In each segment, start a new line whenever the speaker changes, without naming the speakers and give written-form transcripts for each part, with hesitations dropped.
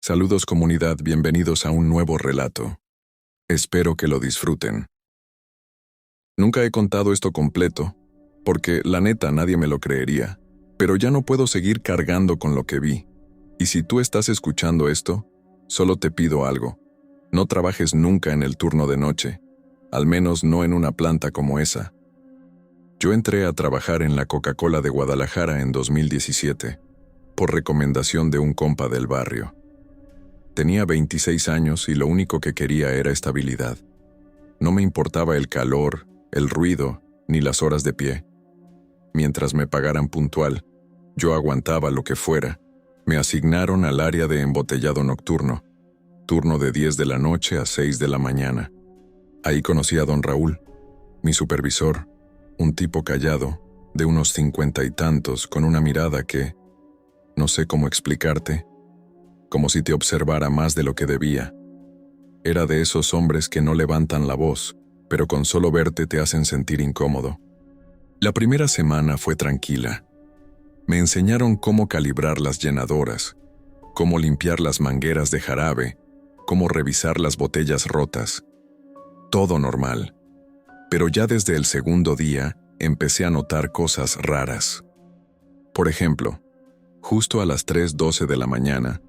Saludos comunidad, bienvenidos a un nuevo relato. Espero que lo disfruten. Nunca he contado esto completo, porque la neta nadie me lo creería, pero ya no puedo seguir cargando con lo que vi. Y si tú estás escuchando esto, solo te pido algo. No trabajes nunca en el turno de noche, al menos no en una planta como esa. Yo entré a trabajar en la Coca-Cola de Guadalajara en 2017, por recomendación de un compa del barrio. Tenía 26 años y lo único que quería era estabilidad. No me importaba el calor, el ruido, ni las horas de pie. Mientras me pagaran puntual, yo aguantaba lo que fuera. Me asignaron al área de embotellado nocturno, turno de 10 de la noche a 6 de la mañana. Ahí conocí a don Raúl, mi supervisor, un tipo callado, de unos 50 y tantos, con una mirada que, no sé cómo explicarte, como si te observara más de lo que debía. Era de esos hombres que no levantan la voz, pero con solo verte te hacen sentir incómodo. La primera semana fue tranquila. Me enseñaron cómo calibrar las llenadoras, cómo limpiar las mangueras de jarabe, cómo revisar las botellas rotas. Todo normal. Pero ya desde el segundo día empecé a notar cosas raras. Por ejemplo, justo a las 3:12 de la mañana,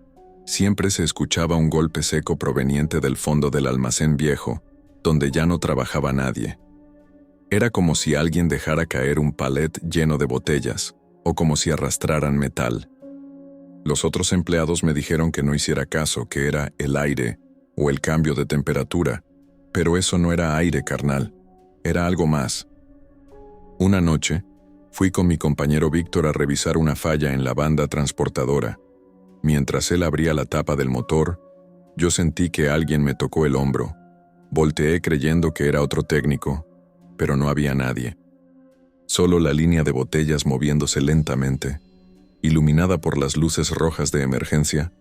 siempre se escuchaba un golpe seco proveniente del fondo del almacén viejo, donde ya no trabajaba nadie. Era como si alguien dejara caer un palet lleno de botellas, o como si arrastraran metal. Los otros empleados me dijeron que no hiciera caso, que era el aire o el cambio de temperatura, pero eso no era aire, carnal, era algo más. Una noche, fui con mi compañero Víctor a revisar una falla en la banda transportadora. Mientras él abría la tapa del motor, yo sentí que alguien me tocó el hombro. Volteé creyendo que era otro técnico, pero no había nadie. Solo la línea de botellas moviéndose lentamente. Iluminada por las luces rojas de emergencia,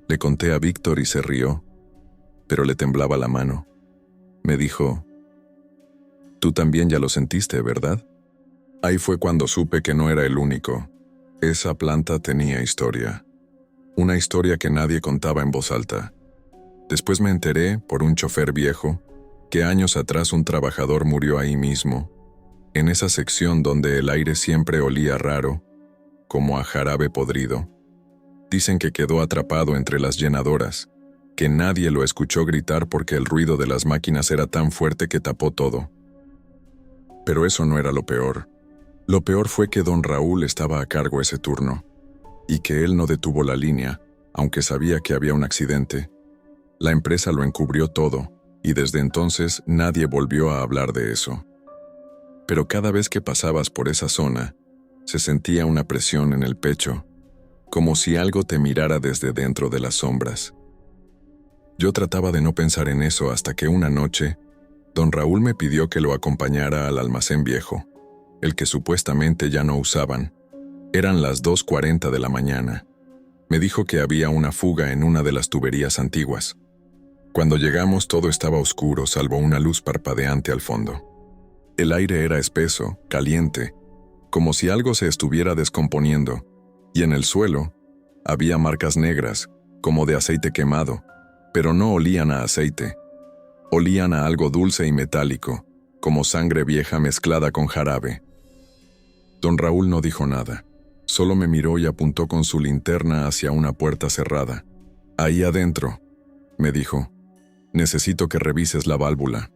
le conté a Víctor y se rió, pero le temblaba la mano. Me dijo, «Tú también ya lo sentiste, ¿verdad?» Ahí fue cuando supe que no era el único. Esa planta tenía historia. Una historia que nadie contaba en voz alta. Después me enteré, por un chofer viejo, que años atrás un trabajador murió ahí mismo, en esa sección donde el aire siempre olía raro, como a jarabe podrido. Dicen que quedó atrapado entre las llenadoras, que nadie lo escuchó gritar porque el ruido de las máquinas era tan fuerte que tapó todo. Pero eso no era lo peor. Lo peor fue que don Raúl estaba a cargo ese turno, y que él no detuvo la línea, aunque sabía que había un accidente. La empresa lo encubrió todo, y desde entonces nadie volvió a hablar de eso. Pero cada vez que pasabas por esa zona, se sentía una presión en el pecho, como si algo te mirara desde dentro de las sombras. Yo trataba de no pensar en eso hasta que una noche, don Raúl me pidió que lo acompañara al almacén viejo, el que supuestamente ya no usaban. Eran las 2:40 de la mañana. Me dijo que había una fuga en una de las tuberías antiguas. Cuando llegamos todo estaba oscuro salvo una luz parpadeante al fondo. El aire era espeso, caliente, como si algo se estuviera descomponiendo, y en el suelo había marcas negras, como de aceite quemado, pero no olían a aceite. Olían a algo dulce y metálico, como sangre vieja mezclada con jarabe. Don Raúl no dijo nada. Solo me miró y apuntó con su linterna hacia una puerta cerrada. «Ahí adentro», me dijo, «necesito que revises la válvula».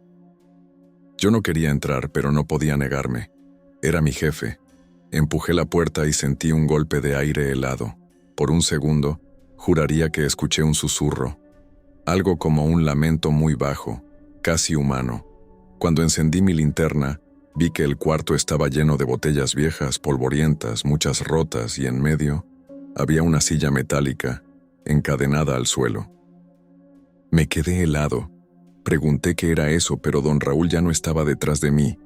Yo no quería entrar, pero no podía negarme. Era mi jefe. Empujé la puerta y sentí un golpe de aire helado. Por un segundo, juraría que escuché un susurro. Algo como un lamento muy bajo, casi humano. Cuando encendí mi linterna, vi que el cuarto estaba lleno de botellas viejas, polvorientas, muchas rotas, y en medio había una silla metálica, encadenada al suelo. Me quedé helado. Pregunté qué era eso, pero don Raúl ya no estaba detrás de mí.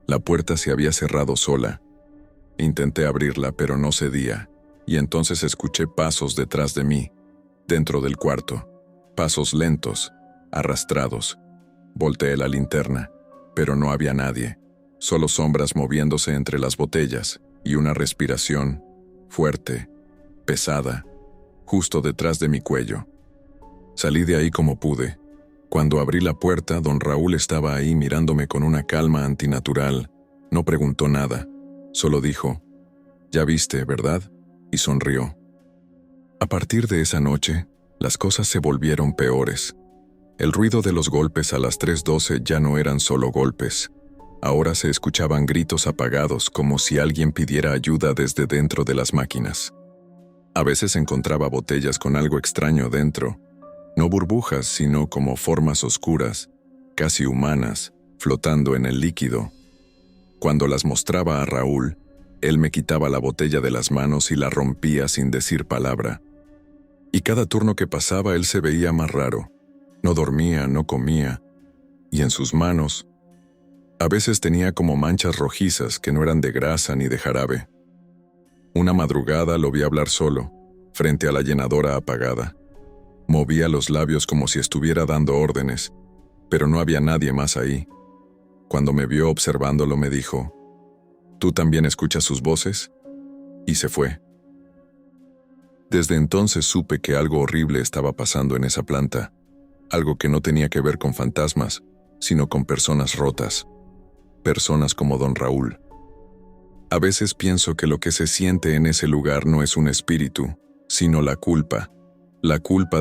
La puerta se había cerrado sola. Intenté abrirla, pero no cedía, y entonces escuché pasos detrás de mí, dentro del cuarto. Pasos lentos, arrastrados. Volteé la linterna, pero no había nadie. Solo sombras moviéndose entre las botellas y una respiración fuerte, pesada, justo detrás de mi cuello. Salí de ahí como pude. Cuando abrí la puerta, don Raúl estaba ahí mirándome con una calma antinatural. No preguntó nada, solo dijo, «Ya viste, ¿verdad?», y sonrió. A partir de esa noche, las cosas se volvieron peores. El ruido de los golpes a las 3:12 ya no eran solo golpes. Ahora se escuchaban gritos apagados como si alguien pidiera ayuda desde dentro de las máquinas. A veces encontraba botellas con algo extraño dentro, no burbujas, sino como formas oscuras, casi humanas, flotando en el líquido. Cuando las mostraba a Raúl, él me quitaba la botella de las manos y la rompía sin decir palabra. Y cada turno que pasaba él se veía más raro. No dormía, no comía, y en sus manos, a veces tenía como manchas rojizas que no eran de grasa ni de jarabe. Una madrugada lo vi hablar solo, frente a la llenadora apagada. Movía los labios como si estuviera dando órdenes, pero no había nadie más ahí. Cuando me vio observándolo me dijo, «¿Tú también escuchas sus voces?», y se fue. Desde entonces supe que algo horrible estaba pasando en esa planta, algo que no tenía que ver con fantasmas, sino con personas rotas, personas como don Raúl. A veces pienso que lo que se siente en ese lugar no es un espíritu, sino la culpa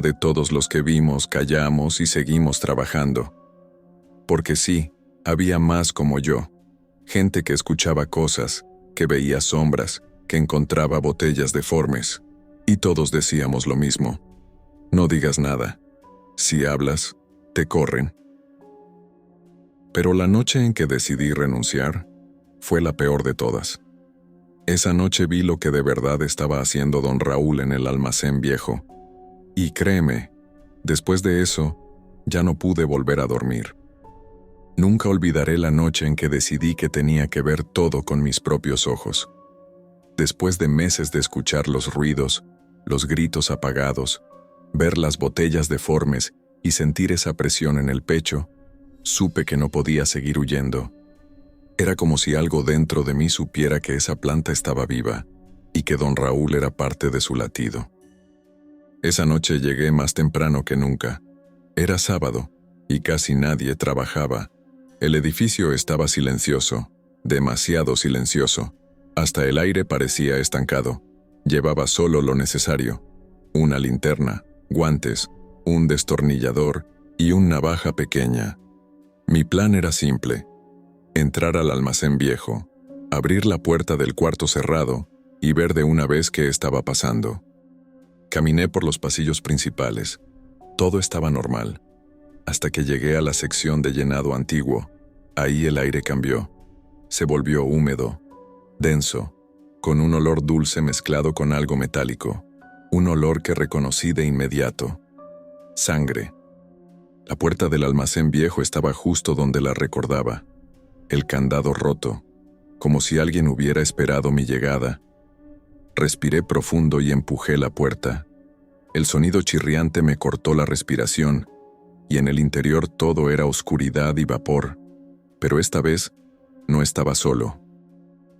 de todos los que vimos, callamos y seguimos trabajando. Porque sí, había más como yo, gente que escuchaba cosas, que veía sombras, que encontraba botellas deformes, y todos decíamos lo mismo. No digas nada. Si hablas, te corren. Pero la noche en que decidí renunciar, fue la peor de todas. Esa noche vi lo que de verdad estaba haciendo don Raúl en el almacén viejo. Y créeme, después de eso, ya no pude volver a dormir. Nunca olvidaré la noche en que decidí que tenía que ver todo con mis propios ojos. Después de meses de escuchar los ruidos, los gritos apagados, ver las botellas deformes y sentir esa presión en el pecho, supe que no podía seguir huyendo. Era como si algo dentro de mí supiera que esa planta estaba viva y que don Raúl era parte de su latido. Esa noche llegué más temprano que nunca. Era sábado y casi nadie trabajaba. El edificio estaba silencioso, demasiado silencioso. Hasta el aire parecía estancado. Llevaba solo lo necesario: una linterna, guantes, un destornillador y una navaja pequeña. Mi plan era simple: entrar al almacén viejo, abrir la puerta del cuarto cerrado y ver de una vez qué estaba pasando. Caminé por los pasillos principales. Todo estaba normal, hasta que llegué a la sección de llenado antiguo. Ahí el aire cambió. Se volvió húmedo, denso, con un olor dulce mezclado con algo metálico. Un olor que reconocí de inmediato: sangre. La puerta del almacén viejo estaba justo donde la recordaba. El candado roto, como si alguien hubiera esperado mi llegada. Respiré profundo y empujé la puerta. El sonido chirriante me cortó la respiración, y en el interior todo era oscuridad y vapor. Pero esta vez no estaba solo.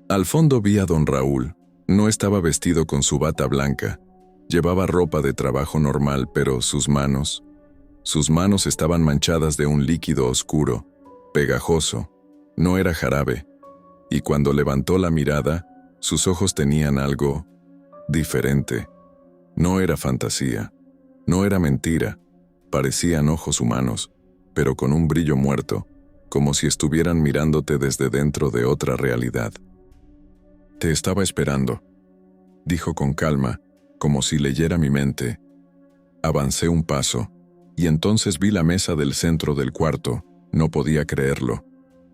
Al fondo vi a don Raúl. No estaba vestido con su bata blanca. Llevaba ropa de trabajo normal, pero sus manos estaban manchadas de un líquido oscuro, pegajoso. No era jarabe. Y cuando levantó la mirada, sus ojos tenían algo diferente. No era fantasía, no era mentira. Parecían ojos humanos, pero con un brillo muerto, como si estuvieran mirándote desde dentro de otra realidad. «Te estaba esperando», dijo con calma, como si leyera mi mente. Avancé un paso, y entonces vi la mesa del centro del cuarto. No podía creerlo.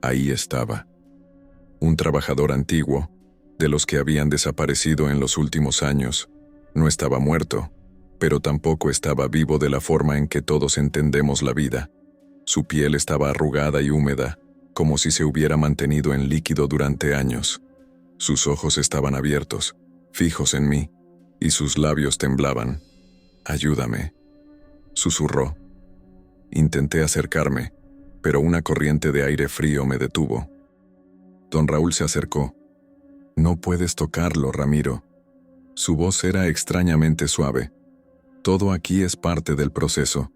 Ahí estaba. Un trabajador antiguo, de los que habían desaparecido en los últimos años. No estaba muerto, pero tampoco estaba vivo de la forma en que todos entendemos la vida. Su piel estaba arrugada y húmeda, como si se hubiera mantenido en líquido durante años. Sus ojos estaban abiertos, fijos en mí, y sus labios temblaban. «Ayúdame», susurró. Intenté acercarme, pero una corriente de aire frío me detuvo. Don Raúl se acercó. «No puedes tocarlo, Ramiro». Su voz era extrañamente suave. Todo aquí es parte del proceso.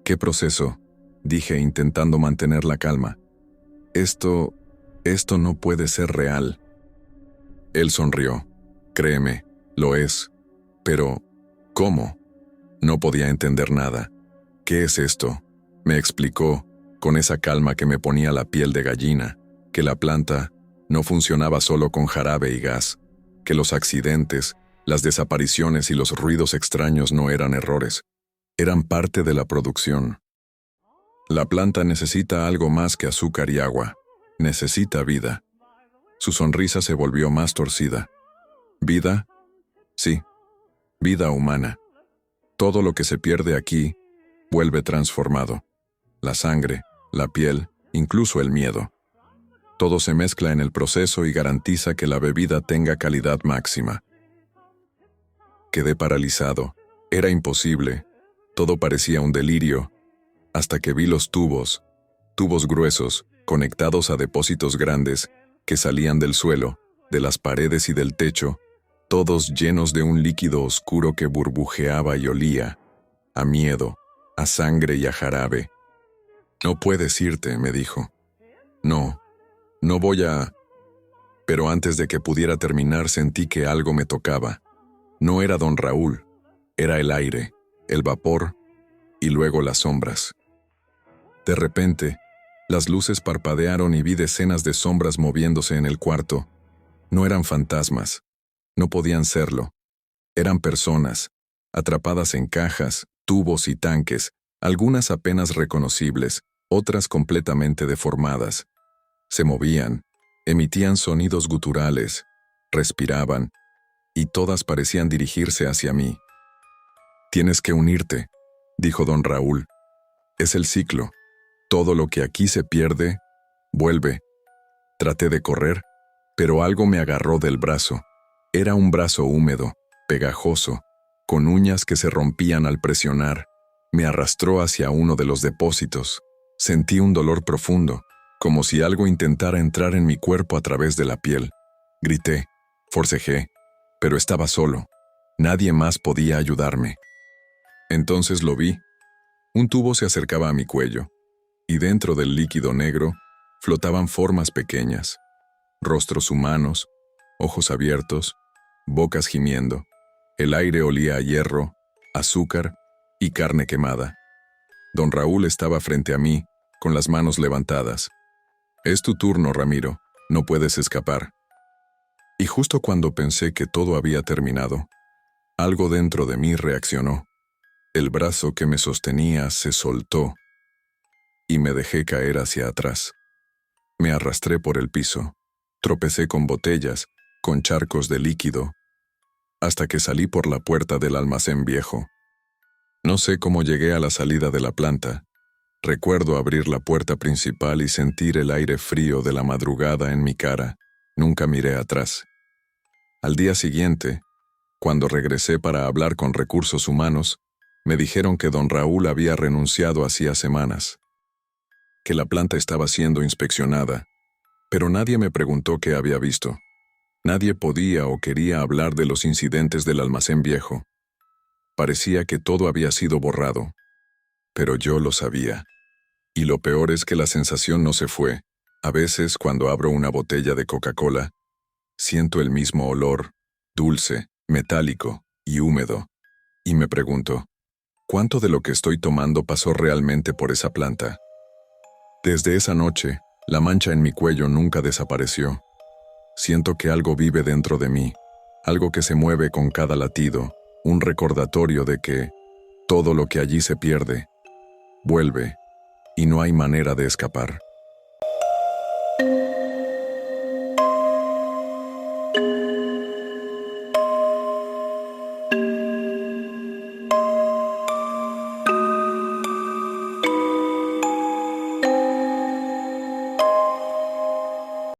¿Qué proceso?, dije intentando mantener la calma. Esto no puede ser real. Él sonrió. Créeme, lo es. Pero, ¿cómo? No podía entender nada. ¿Qué es esto? Me explicó, con esa calma que me ponía la piel de gallina, que la planta no funcionaba solo con jarabe y gas, que los accidentes, las desapariciones y los ruidos extraños no eran errores, eran parte de la producción. La planta necesita algo más que azúcar y agua. Necesita vida. Su sonrisa se volvió más torcida. ¿Vida? Sí, vida humana. Todo lo que se pierde aquí vuelve transformado. La sangre, la piel, incluso el miedo. Todo se mezcla en el proceso y garantiza que la bebida tenga calidad máxima. Quedé paralizado. Era imposible. Todo parecía un delirio, hasta que vi los tubos gruesos, conectados a depósitos grandes, que salían del suelo, de las paredes y del techo, todos llenos de un líquido oscuro que burbujeaba y olía a miedo, a sangre y a jarabe. «No puedes irte», me dijo. «No voy a...». Pero antes de que pudiera terminar sentí que algo me tocaba. No era don Raúl, era el aire, el vapor y luego las sombras. De repente, las luces parpadearon y vi decenas de sombras moviéndose en el cuarto. No eran fantasmas, no podían serlo. Eran personas, atrapadas en cajas, tubos y tanques, algunas apenas reconocibles, otras completamente deformadas. Se movían, emitían sonidos guturales, respiraban, y todas parecían dirigirse hacia mí. «Tienes que unirte», dijo don Raúl. «Es el ciclo. Todo lo que aquí se pierde, vuelve». Traté de correr, pero algo me agarró del brazo. Era un brazo húmedo, pegajoso, con uñas que se rompían al presionar. Me arrastró hacia uno de los depósitos. Sentí un dolor profundo, como si algo intentara entrar en mi cuerpo a través de la piel. Grité, forcejé, pero estaba solo. Nadie más podía ayudarme. Entonces lo vi. Un tubo se acercaba a mi cuello, y dentro del líquido negro flotaban formas pequeñas, rostros humanos, ojos abiertos, bocas gimiendo. El aire olía a hierro, azúcar y carne quemada. Don Raúl estaba frente a mí, con las manos levantadas. «Es tu turno, Ramiro, no puedes escapar». Y justo cuando pensé que todo había terminado, algo dentro de mí reaccionó. El brazo que me sostenía se soltó, y me dejé caer hacia atrás. Me arrastré por el piso, tropecé con botellas, con charcos de líquido, hasta que salí por la puerta del almacén viejo. No sé cómo llegué a la salida de la planta. Recuerdo abrir la puerta principal y sentir el aire frío de la madrugada en mi cara. Nunca miré atrás. Al día siguiente, cuando regresé para hablar con Recursos Humanos, me dijeron que don Raúl había renunciado hacía semanas, que la planta estaba siendo inspeccionada, pero nadie me preguntó qué había visto. Nadie podía o quería hablar de los incidentes del almacén viejo. Parecía que todo había sido borrado, pero yo lo sabía. Y lo peor es que la sensación no se fue. A veces, cuando abro una botella de Coca-Cola, siento el mismo olor, dulce, metálico y húmedo, y me pregunto, ¿cuánto de lo que estoy tomando pasó realmente por esa planta? Desde esa noche, la mancha en mi cuello nunca desapareció. Siento que algo vive dentro de mí, algo que se mueve con cada latido, un recordatorio de que todo lo que allí se pierde, vuelve, y no hay manera de escapar.